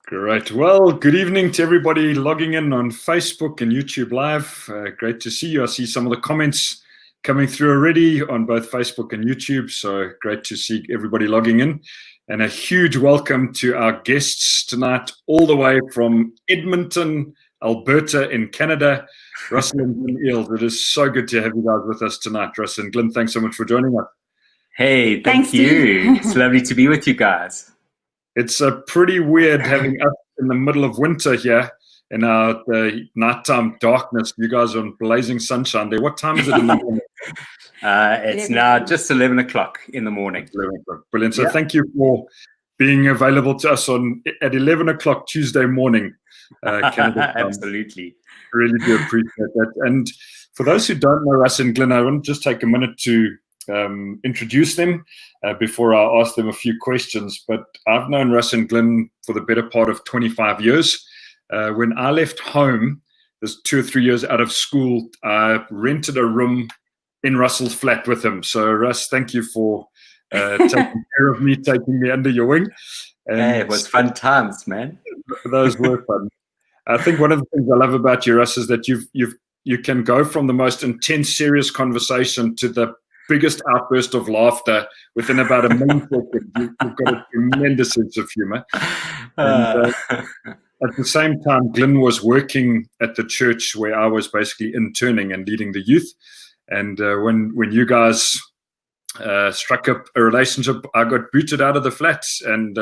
Great. Well, good evening to everybody logging in on Facebook and YouTube Live. Great to see you. I see some of the comments coming through already on both Facebook and YouTube. So great to see everybody logging in. And a huge welcome to our guests tonight, all the way from Edmonton, Alberta in Canada, Rus Glynn Eales. It is so good to have you guys with us tonight. Rus and Glyn, thanks so much for joining us. Hey, thank you. It's lovely to be with you guys. It's pretty weird having us in the middle of winter here in our nighttime darkness. You guys are on blazing sunshine there. What time is it in the morning? It's now just 11 o'clock in the morning. 11 o'clock. Brilliant. So Thank you for being available to us at 11 o'clock Tuesday morning. Canada time. Absolutely. I really do appreciate that. And for those who don't know Rus and Glyn, I want to just take a minute to introduce them before I ask them a few questions. But I've known Rus and Glyn for the better part of 25 years. When I left home, there's 2 or 3 years out of school, I rented a room in Russell's flat with him. So Rus, thank you for taking care of me, taking me under your wing. And hey, it was fun times, man. Those were fun. I think one of the things I love about you, Rus, is that you can go from the most intense, serious conversation to the biggest outburst of laughter within about a minute. You've got a tremendous sense of humor. And, at the same time, Glyn was working at the church where I was basically interning and leading the youth. And when you guys struck up a relationship, I got booted out of the flat and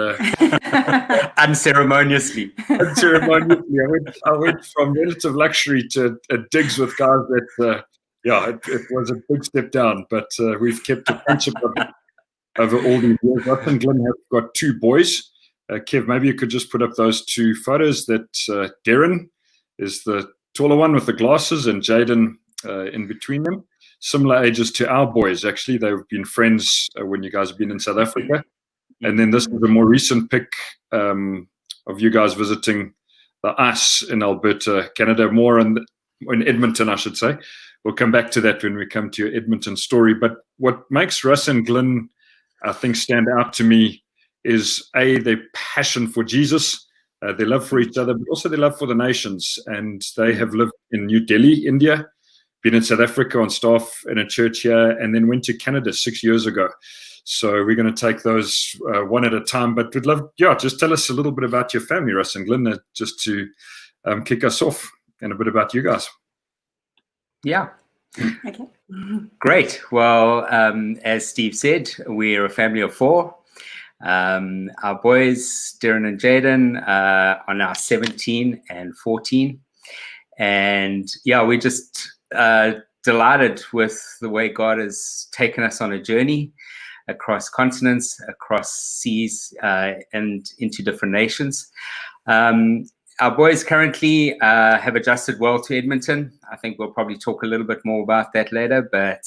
unceremoniously. I went from relative luxury to digs with guys that. It was a big step down, but we've kept a friendship over all these years. Rus and Glyn have got 2 boys. Kev, maybe you could just put up those 2 photos. That Darren is the taller one with the glasses, and Jaden in between them. Similar ages to our boys, actually. They've been friends when you guys have been in South Africa. And then this is a more recent pic of you guys visiting the ice in Alberta, Canada, more in Edmonton, I should say. We'll come back to that when we come to your Edmonton story. But what makes Rus and Glyn, I think, stand out to me is, A, their passion for Jesus, their love for each other, but also their love for the nations. And they have lived in New Delhi, India, been in South Africa on staff in a church here, and then went to Canada 6 years ago. So we're going to take those one at a time. But we'd love, just tell us a little bit about your family, Rus and Glyn, just to kick us off, and a bit about you guys. Yeah. Okay. Great. Well, as Steve said, we're a family of 4. Our boys, Darren and Jaden, are now 17 and 14. And we're just delighted with the way God has taken us on a journey across continents, across seas, and into different nations. Our boys currently have adjusted well to Edmonton. I think we'll probably talk a little bit more about that later, but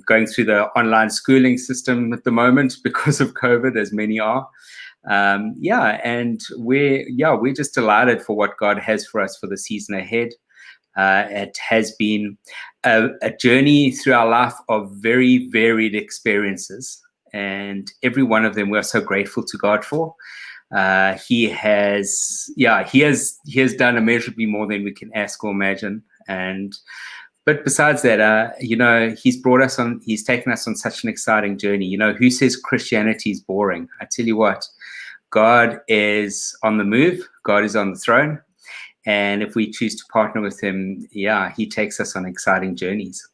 going through the online schooling system at the moment because of COVID, as many are. And we're just delighted for what God has for us for the season ahead. It has been a journey through our life of very varied experiences, and every one of them we are so grateful to God for. He has done immeasurably more than we can ask or imagine. But besides that, he's taken us on such an exciting journey. Who says Christianity is boring? I tell you what, God is on the move. God is on the throne. And if we choose to partner with him, he takes us on exciting journeys.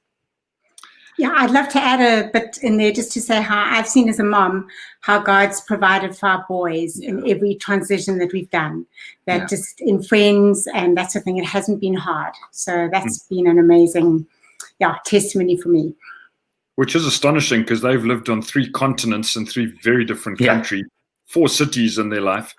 Yeah, I'd love to add a bit in there just to say how I've seen as a mom how God's provided for our boys in every transition that we've done. That just in friends and that sort of thing, it hasn't been hard. So that's been an amazing testimony for me. Which is astonishing because they've lived on 3 continents and 3 very different countries, 4 cities in their life.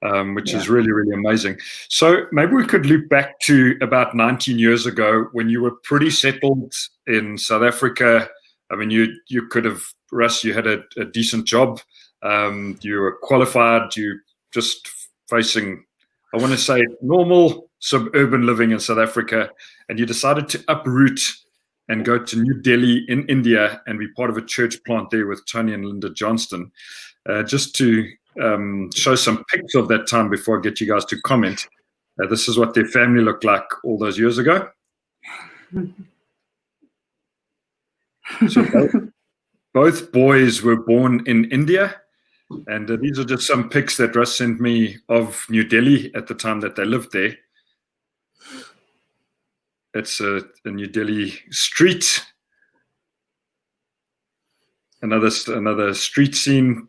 Which is really, really amazing. So maybe we could loop back to about 19 years ago when you were pretty settled in South Africa. I mean, you could have, Rus, you had a decent job. You were qualified. You just facing, I want to say, normal suburban living in South Africa. And you decided to uproot and go to New Delhi in India and be part of a church plant there with Tony and Linda Johnston, just to show some pics of that time before I get you guys to comment. This is what their family looked like all those years ago. So both boys were born in India. And these are just some pics that Rus sent me of New Delhi at the time that they lived there. It's a New Delhi street. Another street scene.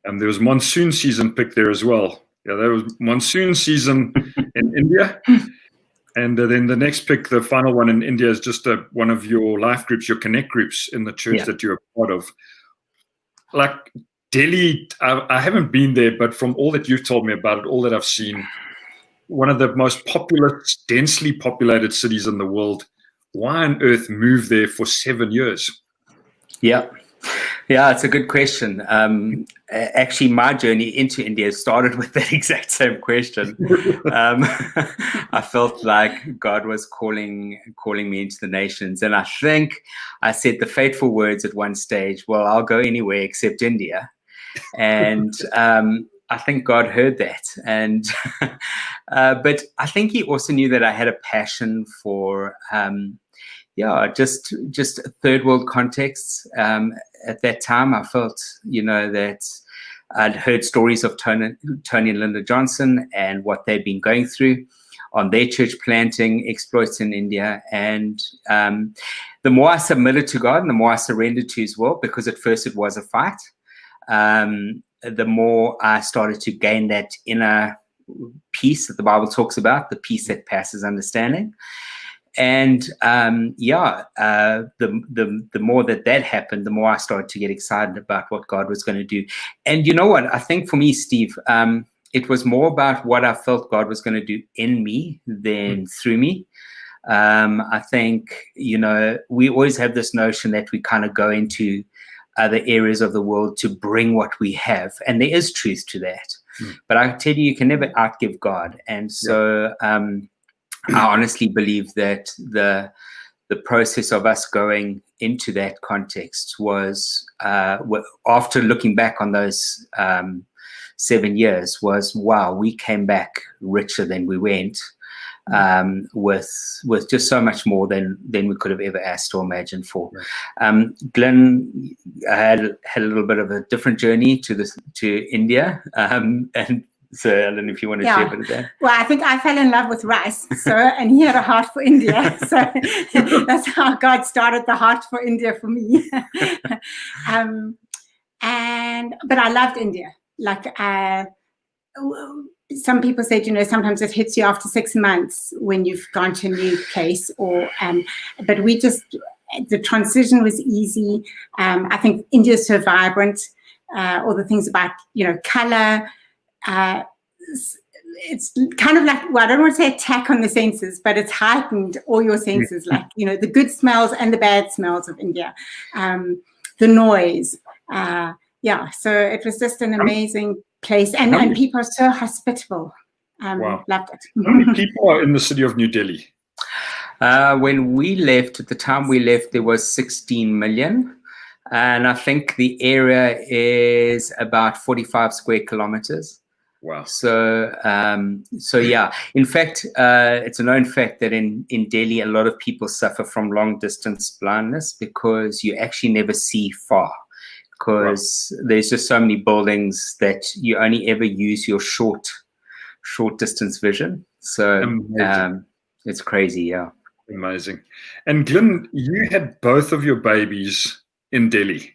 There was monsoon season pic there as well. Yeah, there was monsoon season in India. And then the next pic, the final one in India, is just one of your life groups, your connect groups in the church that you're a part of. Like Delhi, I haven't been there, but from all that you've told me about it, all that I've seen, one of the most populous, densely populated cities in the world. Why on earth move there for 7 years? Yeah, it's a good question. Actually, my journey into India started with that exact same question. I felt like God was calling me into the nations, and I think I said the fateful words at one stage, well, I'll go anywhere except India. And I think God heard that. And but I think he also knew that I had a passion for just third world contexts. At that time, I felt, that I'd heard stories of Tony and Linda Johnson and what they'd been going through on their church planting exploits in India. And the more I submitted to God and the more I surrendered to his will, because at first it was a fight, the more I started to gain that inner peace that the Bible talks about, the peace that passes understanding. And the more that happened, the more I started to get excited about what God was going to do. And you know what? I think for me, Steve, it was more about what I felt God was going to do in me than through me. I think, we always have this notion that we kind of go into other areas of the world to bring what we have. And there is truth to that. But I tell you, you can never outgive God. And so I honestly believe that the process of us going into that context was, after looking back on those 7 years, was, wow, we came back richer than we went, with just so much more than we could have ever asked or imagined for. Glyn had a little bit of a different journey to India, and so, Ellen, if you want to share a bit of that. Well, I think I fell in love with Rus, and he had a heart for India. So that's how God started the heart for India for me. But I loved India. Like, some people said, sometimes it hits you after 6 months when you've gone to a new place, but the transition was easy. I think India is so vibrant. All the things about, color, it's kind of like, well, I don't want to say attack on the senses, but it's heightened all your senses, like, the good smells and the bad smells of India, the noise. So it was just an amazing place, and people are so hospitable. Wow. Loved it. How many people are in the city of New Delhi? When we left, at the time we left, there was 16 million. And I think the area is about 45 square kilometers. Wow. So yeah. In fact, it's a known fact that in Delhi, a lot of people suffer from long distance blindness because you actually never see far. Because there's just so many buildings that you only ever use your short distance vision. So it's crazy, yeah. Amazing. And Glyn, you had both of your babies in Delhi.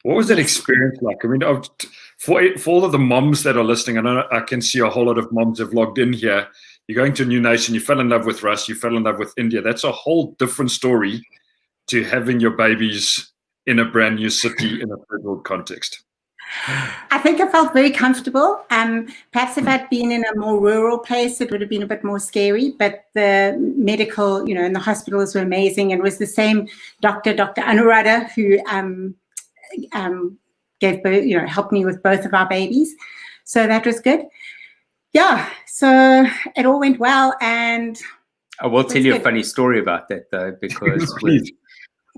What was that experience like? I mean, for all of the moms that are listening, I know I can see a whole lot of moms have logged in here. You're going to a new nation, you fell in love with Rus, you fell in love with India. That's a whole different story to having your babies in a brand new city in a third world context. I think I felt very comfortable. Perhaps if I'd been in a more rural place, it would have been a bit more scary, but the medical, and the hospitals were amazing. And it was the same Dr. Anuradha, who gave birth, helped me with both of our babies. So that was good. Yeah, so it all went well. And I will tell you a funny story about that, though, because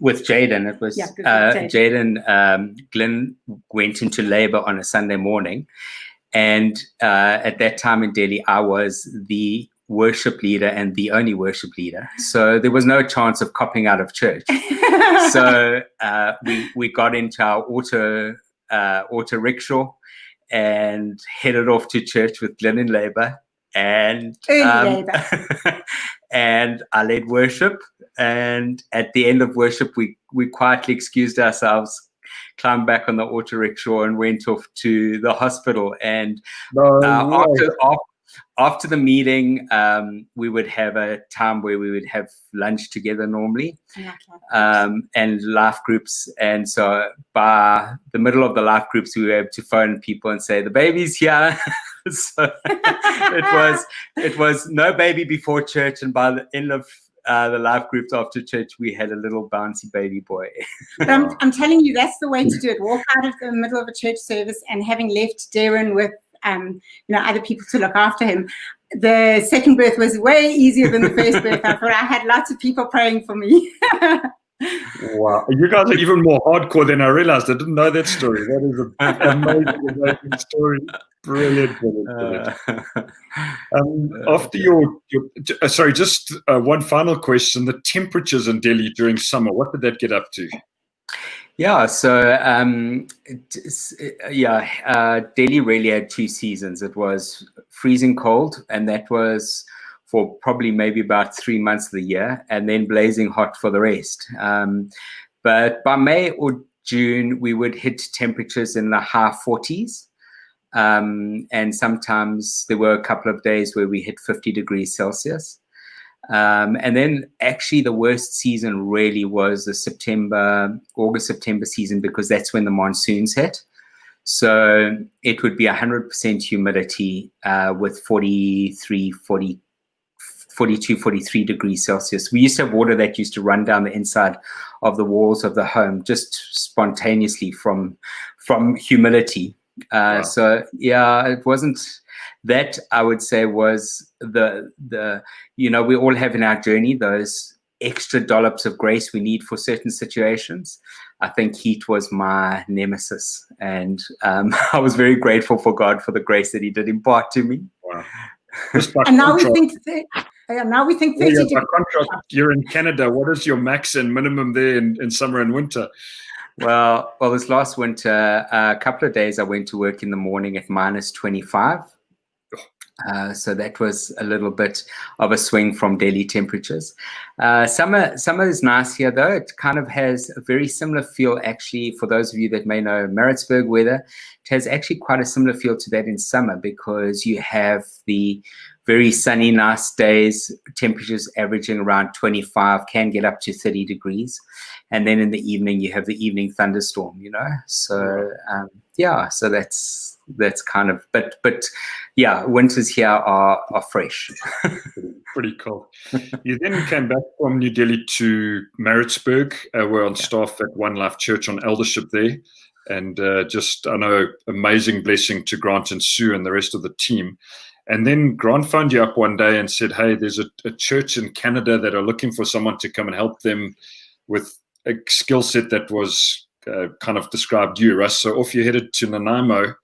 with Jaden. It was Jaden. Glyn went into labor on a Sunday morning, and at that time in Delhi, I was the worship leader and the only worship leader. So there was no chance of copping out of church. So we got into our auto rickshaw and headed off to church with Glyn in labor. And and I led worship. And at the end of worship, we quietly excused ourselves, climbed back on the auto rickshaw, and went off to the hospital. And after the meeting, we would have a time where we would have lunch together normally, and life groups. And so by the middle of the life groups, we were able to phone people and say, the baby's here. So it was no baby before church. And by the end of the life groups after church, we had a little bouncy baby boy. I'm telling you, that's the way to do it. Walk out of the middle of a church service, and having left Darren with other people to look after him, the second birth was way easier than the first birth. I thought I had lots of people praying for me. Wow, you guys are even more hardcore than I realized. I didn't know that story. That is an amazing story. Brilliant. After sorry, just one final question. The temperatures in Delhi during summer, what did that get up to? Yeah, so Delhi really had two seasons. It was freezing cold, and that was for probably maybe about 3 months of the year, and then blazing hot for the rest. But by May or June, we would hit temperatures in the high 40s. And sometimes there were a couple of days where we hit 50 degrees Celsius. And then actually the worst season really was the August-September season, because that's when the monsoons hit. So it would be 100% humidity with 42, 43 degrees Celsius. We used to have water that used to run down the inside of the walls of the home just spontaneously from humidity. Wow. So yeah, it wasn't that, I would say, was the we all have in our journey those extra dollops of grace we need for certain situations. I think heat was my nemesis, and I was very grateful for God for the grace that he did impart to me. Wow. And now we think 30 degrees. By contrast, you're in Canada. What is your max and minimum there in summer and winter? Well, this last winter, a couple of days I went to work in the morning at minus 25. So that was a little bit of a swing from Delhi temperatures. Summer is nice here, though. It kind of has a very similar feel, actually, for those of you that may know Maritzburg weather. It has actually quite a similar feel to that in summer, because you have the very sunny, nice days, temperatures averaging around 25, can get up to 30 degrees. And then in the evening, you have the evening thunderstorm, So, so that's kind of, but yeah, winters here are fresh. Pretty cool. You then came back from New Delhi to Maritzburg. We're on staff at One Life Church on eldership there. And I know, amazing blessing to Grant and Sue and the rest of the team. And then Grant phoned you up one day and said, hey, there's a church in Canada that are looking for someone to come and help them with a skill set that was kind of described you, Russ. So off you headed to Nanaimo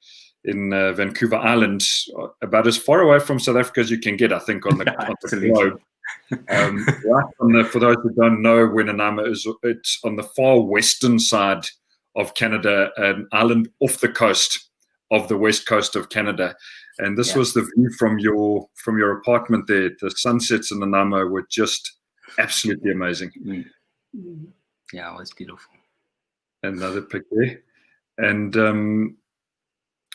in Vancouver Island, about as far away from South Africa as you can get, I think, on the globe. Right for those who don't know where Nanaimo is, it's on the far western side of Canada, an island off the coast of the west coast of Canada. And this was the view from your apartment there. The sunsets in Nanaimo were just absolutely amazing. Mm. Yeah, it was beautiful. Another pic there. And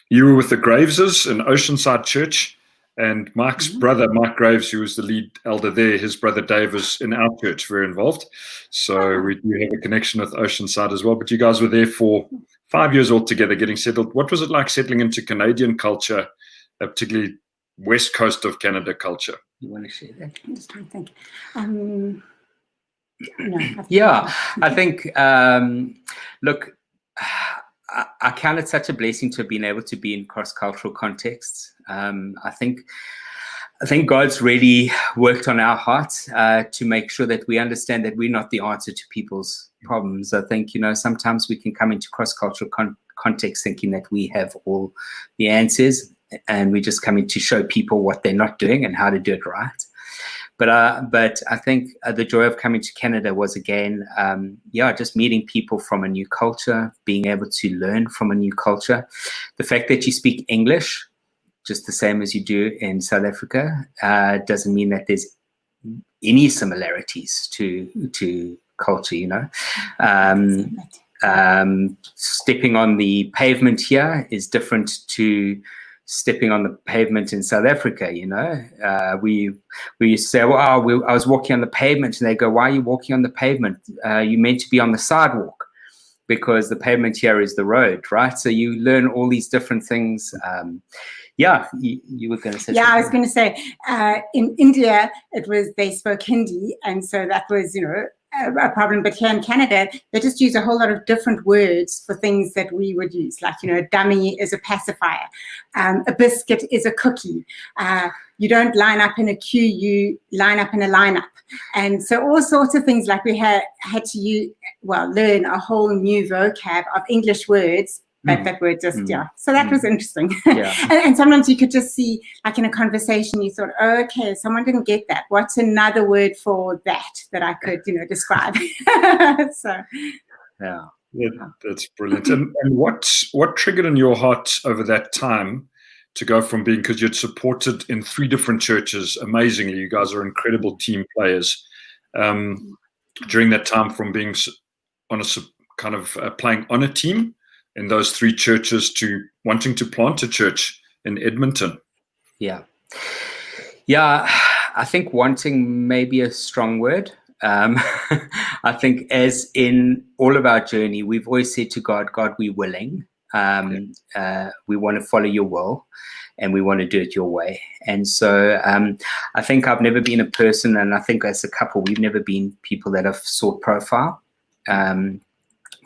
you were with the Graveses in Oceanside Church, and Mike's brother, Mike Graves, who was the lead elder there, his brother Dave was in our church, very involved. So we do have a connection with Oceanside as well. But you guys were there for 5 years altogether, getting settled. What was it like settling into Canadian culture, particularly west coast of Canada culture? You want to share that? I'm just trying to think. I think, look, I count it such a blessing to have been able to be in cross-cultural contexts. I think God's really worked on our hearts to make sure that we understand that we're not the answer to people's problems. I think, sometimes we can come into cross-cultural context thinking that we have all the answers, and we just come in to show people what they're not doing and how to do it right. But I think the joy of coming to Canada was, again, just meeting people from a new culture, being able to learn from a new culture. The fact that you speak English just the same as you do in South Africa doesn't mean that there's any similarities to culture, stepping on the pavement here is different to stepping on the pavement in South Africa. We used to say, I was walking on the pavement, and they go, why are you walking on the pavement? You're meant to be on the sidewalk, because the pavement here is the road, right? So you learn all these different things. You were going to say something. I was going to say, in India, they spoke Hindi, and so that was, a problem. But here in Canada, they just use a whole lot of different words for things that we would use, like, dummy is a pacifier, a biscuit is a cookie. You don't line up in a queue, you line up in a lineup. And so all sorts of things, like we had to learn a whole new vocab of English words. But that were just, So that was interesting. Yeah. and sometimes you could just see, like in a conversation, you thought, oh, okay, someone didn't get that. What's another word for that I could, describe? So, yeah, that's brilliant. And what triggered in your heart over that time to go from being, because you'd supported in 3 different churches, amazingly, you guys are incredible team players, during that time, from being on a kind of playing on a team in those 3 churches to wanting to plant a church in Edmonton? Yeah, I think wanting may be a strong word. I think, as in all of our journey, we've always said to God, we're willing. We want to follow your will, and we want to do it your way. And so I think I've never been a person, and I think as a couple, we've never been people that have sought profile.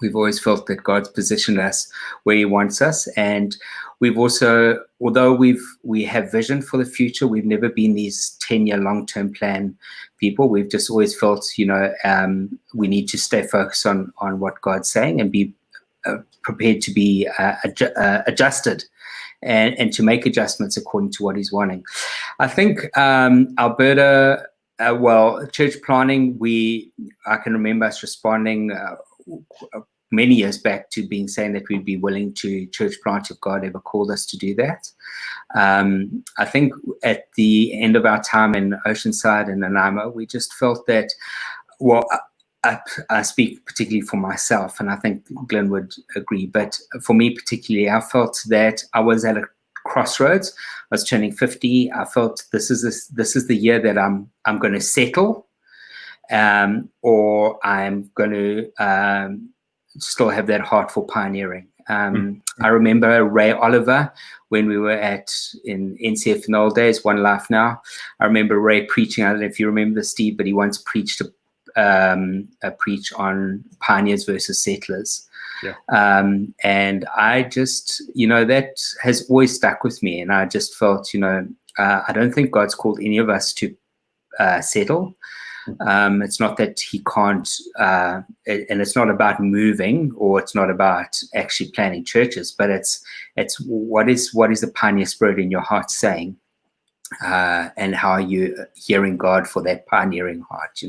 We've always felt that God's positioned us where he wants us. And we've also, although we have vision for the future, we've never been these 10-year long-term plan people. We've just always felt, we need to stay focused on what God's saying, and be prepared to be adjusted and to make adjustments according to what he's wanting. I think Alberta, church planning, I can remember us responding many years back to saying that we'd be willing to church plant if God ever called us to do that. I think at the end of our time in Oceanside and Nanaimo, we just felt that, I speak particularly for myself, and I think Glyn would agree, but for me particularly, I felt that I was at a crossroads. I was turning 50. I felt this is the year that I'm going to settle, or I'm going to still have that heart for pioneering. I remember Ray Oliver, when we were in NCF in the old days, One Life Now. I remember Ray preaching. I don't know if you remember this, Steve, but he once preached a preach on pioneers versus settlers. Yeah. And I just, that has always stuck with me. And I just felt, I don't think God's called any of us to settle. It's not that he can't, and it's not about moving, or it's not about actually planning churches, but it's what is the pioneer spirit in your heart saying, and how are you hearing God for that pioneering heart,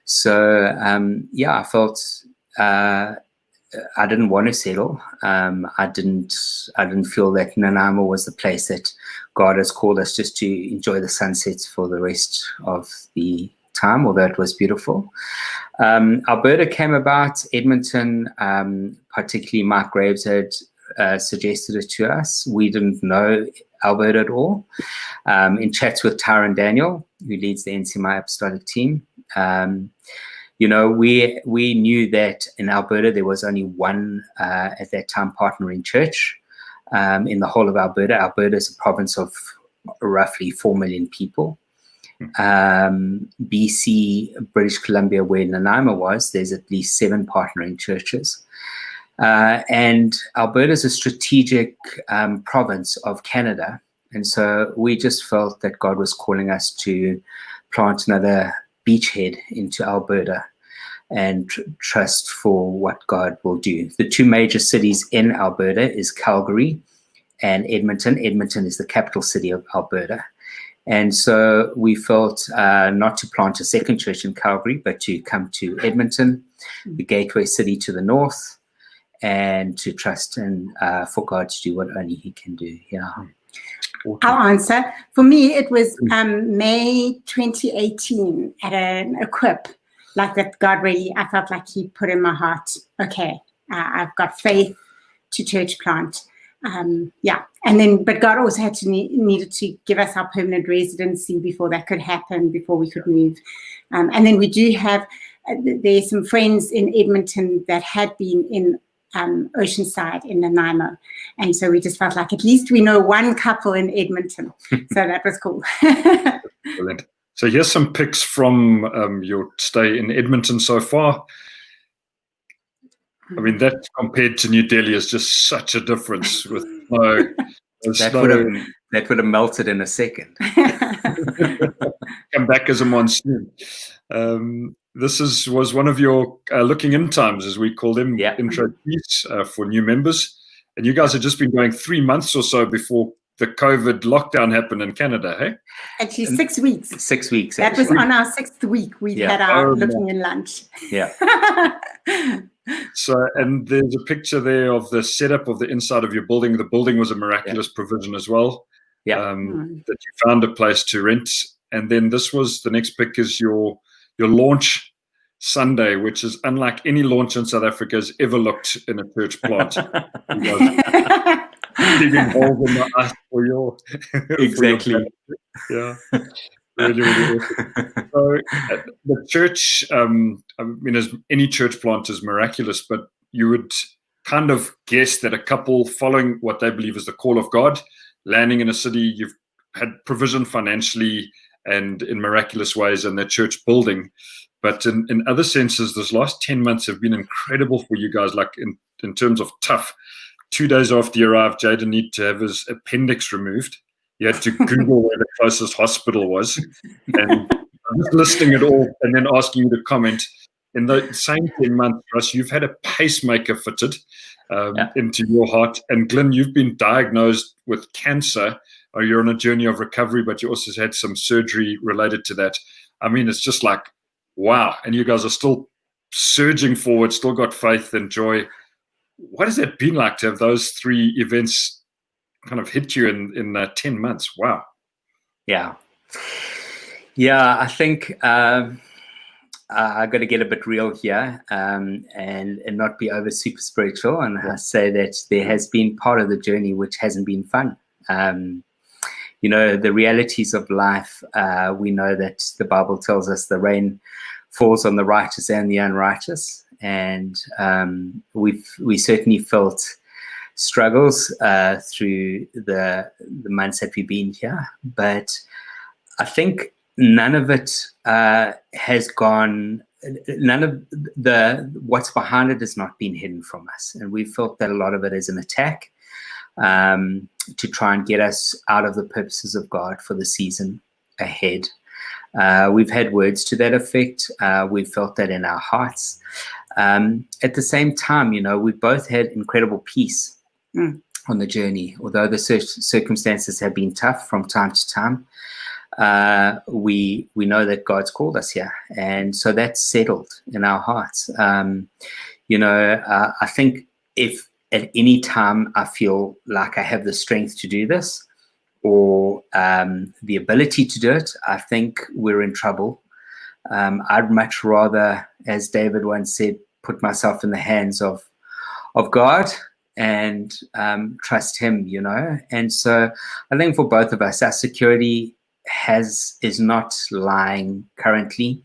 So I felt I didn't want to settle. I didn't feel that Nanaimo was the place that God has called us just to enjoy the sunsets for the rest of the time, although it was beautiful. Alberta came about. Edmonton, particularly Mike Graves had suggested it to us. We didn't know Alberta at all. In chats with Tyron Daniel, who leads the NCMI Apostolic team, we knew that in Alberta there was only one at that time partnering church in the whole of Alberta. Alberta is a province of roughly 4 million people. BC, British Columbia, where Nanaimo was, there's at least 7 partnering churches. And Alberta is a strategic province of Canada. And so we just felt that God was calling us to plant another beachhead into Alberta. and trust for what God will do. The two major cities in Alberta is Calgary and Edmonton. Edmonton is the capital city of Alberta. And so we felt not to plant a second church in Calgary, but to come to Edmonton, the gateway city to the north, and to trust and for God to do what only He can do. Yeah. I'll answer. For me, it was May 2018 at an equip, like that God really, I felt like He put in my heart, okay, I've got faith to church plant. Yeah, and then, but God also had to needed to give us our permanent residency before that could happen, before we could move. And then we do have, there's some friends in Edmonton that had been in Oceanside in Nanaimo. And so we just felt like at least we know one couple in Edmonton. So that was cool. Brilliant. So here's some pics from your stay in Edmonton so far. I mean, that compared to New Delhi is just such a difference with snow. That would have melted in a second. Come back as a monsoon. This was one of your looking in times, as we call them, intro piece for new members. And you guys have just been going 3 months or so before the COVID lockdown happened in Canada, hey? Actually, 6 weeks. 6 weeks. That was on our 6th week. We've had our looking in lunch. Yeah. So, and there's a picture there of the setup of the inside of your building. The building was a miraculous provision as well. Yeah. That you found a place to rent. And then the next pic is your launch Sunday, which is unlike any launch in South Africa has ever looked in a church plant. Digging holes in the ice for your exactly. Yeah. Really, really awesome. So the church, I mean, as any church plant is miraculous, but you would kind of guess that a couple following what they believe is the call of God, landing in a city, you've had provision financially and in miraculous ways in their church building. But in other senses, this last 10 months have been incredible for you guys, like in terms of tough. 2 days after you arrived, Jaden needed to have his appendix removed. You had to Google where the closest hospital was, and just listing it all and then asking you to comment. In the same 10 months, Russ, you've had a pacemaker fitted into your heart. And Glyn, you've been diagnosed with cancer. You're on a journey of recovery, but you also had some surgery related to that. I mean, it's just like, wow. And you guys are still surging forward, still got faith and joy. What has it been like to have those 3 events kind of hit you in 10 months? Wow. Yeah. I think I got to get a bit real here and not be over super spiritual. And I say that there has been part of the journey which hasn't been fun. You know, the realities of life, we know that the Bible tells us the rain falls on the righteous and the unrighteous. And we certainly felt struggles through the months that we've been here, but I think none of it has gone. None of what's behind it has not been hidden from us, and we felt that a lot of it is an attack to try and get us out of the purposes of God for the season ahead. We've had words to that effect. We've felt that in our hearts. At the same time, you know, we both had incredible peace on the journey. Although the circumstances have been tough from time to time, we know that God's called us here, and so that's settled in our hearts. You know, I think if at any time I feel like I have the strength to do this or the ability to do it, I think we're in trouble. I'd much rather, as David once said, put myself in the hands of God and trust Him, you know. And so I think for both of us, our security is not lying currently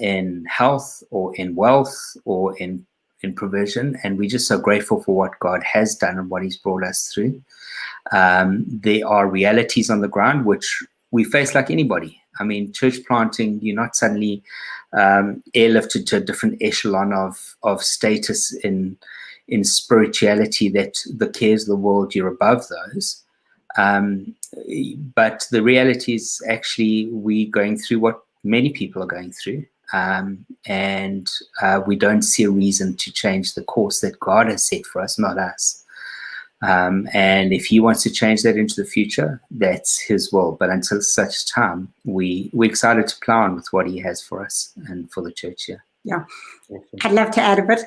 in health or in wealth or in provision. And we're just so grateful for what God has done and what He's brought us through. There are realities on the ground which we face like anybody. I mean, church planting, you're not suddenly airlifted to a different echelon of status in spirituality, that the cares of the world, you're above those. But the reality is actually we're going through what many people are going through. and we don't see a reason to change the course that God has set for us, not us. And if he wants to change that into the future, that's his will. But until such time, we're excited to plow on with what he has for us and for the church here. Yeah, I'd love to add a bit.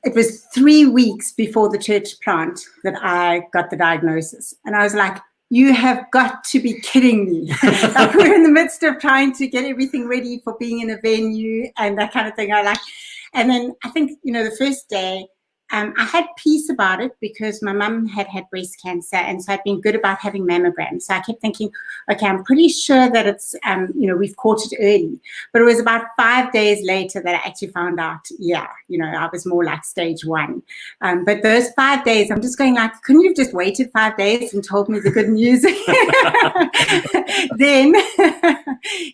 It was 3 weeks before the church plant that I got the diagnosis. And I was like, you have got to be kidding me. Like, we're in the midst of trying to get everything ready for being in a venue and that kind of thing. And then I think, the first day, I had peace about it because my mum had breast cancer, and so I'd been good about having mammograms. So I kept thinking, okay, I'm pretty sure that it's, we've caught it early. But it was about 5 days later that I actually found out, I was more like stage 1. But those 5 days, I'm just going like, couldn't you have just waited 5 days and told me the good news? Then,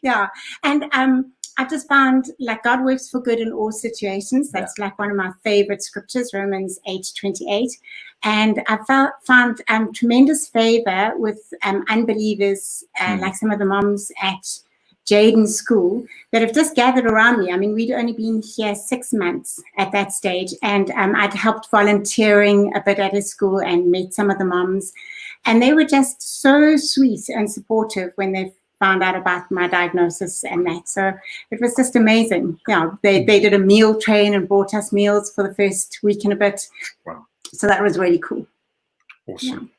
yeah. And I've just found like God works for good in all situations. That's like one of my favorite scriptures, Romans 8:28. And I found tremendous favor with unbelievers, like some of the moms at Jaden's school that have just gathered around me. I mean, we'd only been here 6 months at that stage, and I'd helped volunteering a bit at his school and met some of the moms. And they were just so sweet and supportive when they found out about my diagnosis and that. So it was just amazing. Yeah, they did a meal train and brought us meals for the first week and a bit. Wow. So that was really cool. Awesome.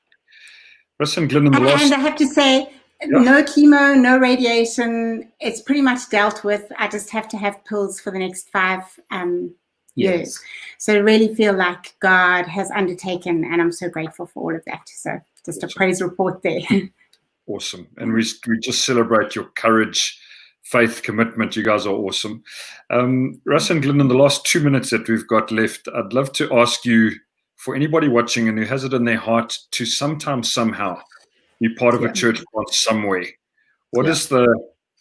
Rus and Glyn, in the last... And I have to say, no chemo, no radiation. It's pretty much dealt with. I just have to have pills for the next 5 years. So I really feel like God has undertaken, and I'm so grateful for all of that. So just a praise report there. Awesome. And we just celebrate your courage, faith, commitment. You guys are awesome. Rus and Glyn, in the last 2 minutes that we've got left, I'd love to ask you, for anybody watching and who has it in their heart to somehow be part of a church plant somewhere, what is the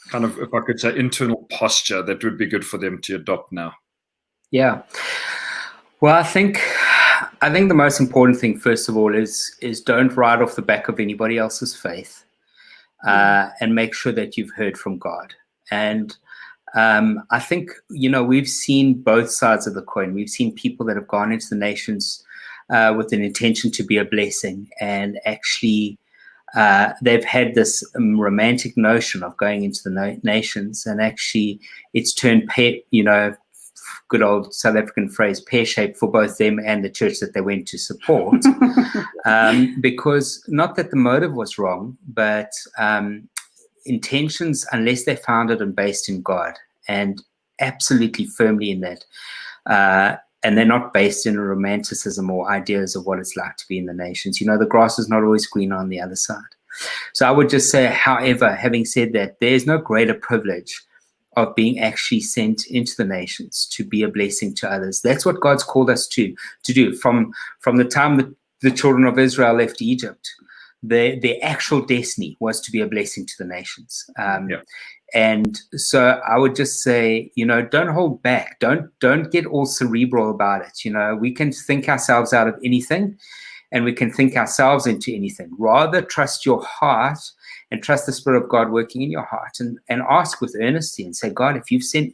kind of, if I could say, internal posture that would be good for them to adopt now? Yeah. Well, I think the most important thing, first of all, is don't ride off the back of anybody else's faith, and make sure that you've heard from God. And I think, we've seen both sides of the coin. We've seen people that have gone into the nations with an intention to be a blessing, and actually they've had this romantic notion of going into the nations, and actually it's turned good old South African phrase, pear-shaped for both them and the church that they went to support. Because not that the motive was wrong, but intentions, unless they're founded and based in God, and absolutely firmly in that, and they're not based in a romanticism or ideas of what it's like to be in the nations. The grass is not always green on the other side. So I would just say, however, having said that, there's no greater privilege of being actually sent into the nations to be a blessing to others. That's what God's called us to do. From the time that the children of Israel left Egypt, their actual destiny was to be a blessing to the nations. And so I would just say, don't hold back. Don't get all cerebral about it. We can think ourselves out of anything, and we can think ourselves into anything. Rather trust your heart and trust the Spirit of God working in your heart, and ask with earnesty and say, God, if you've sent,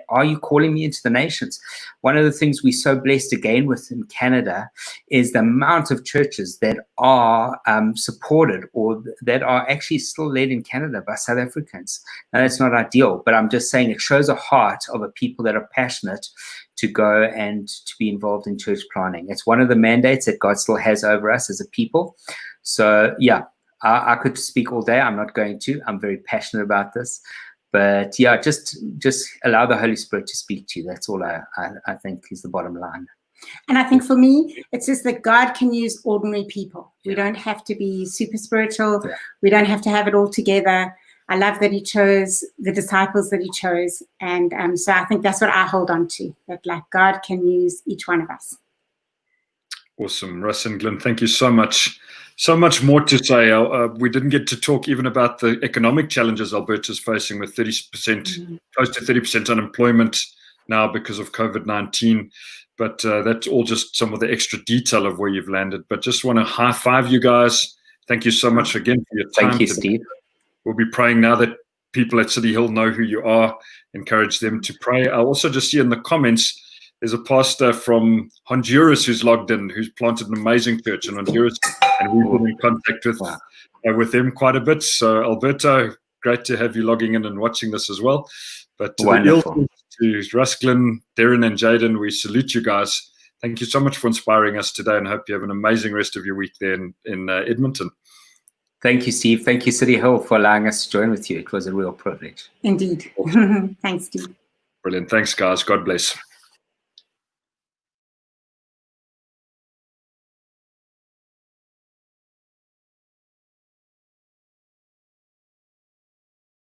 are you calling me into the nations? One of the things we're so blessed again with in Canada is the amount of churches that are supported, or that are actually still led in Canada by South Africans. Now, that's not ideal, but I'm just saying it shows a heart of a people that are passionate to go and to be involved in church planting. It's one of the mandates that God still has over us as a people. So, I could speak all day. I'm not going to. I'm very passionate about this. But just allow the Holy Spirit to speak to you. That's all I think is the bottom line. And I think for me, it's just that God can use ordinary people. We don't have to be super spiritual. We don't have to have it all together. I love that he chose the disciples that he chose. And so I think that's what I hold on to, that like God can use each one of us. Awesome. Rus and Glyn, thank you so much. So much more to say. We didn't get to talk even about the economic challenges Alberta's facing with 30%, close to 30% unemployment now because of COVID-19. But that's all just some of the extra detail of where you've landed. But just want to high five you guys. Thank you so much again for your time. Thank you, Steve. We'll be praying now that people at CityHill know who you are. Encourage them to pray. I also just see in the comments, there's a pastor from Honduras who's logged in, who's planted an amazing church in Honduras, and we've been in contact with them quite a bit. So Alberta, great to have you logging in and watching this as well. But to the Eales, to Rus Glynn, Darren and Jaden, we salute you guys. Thank you so much for inspiring us today, and hope you have an amazing rest of your week there in Edmonton. Thank you, Steve. Thank you, CityHill, for allowing us to join with you. It was a real privilege. Indeed. Thanks, Steve. Brilliant. Thanks, guys. God bless.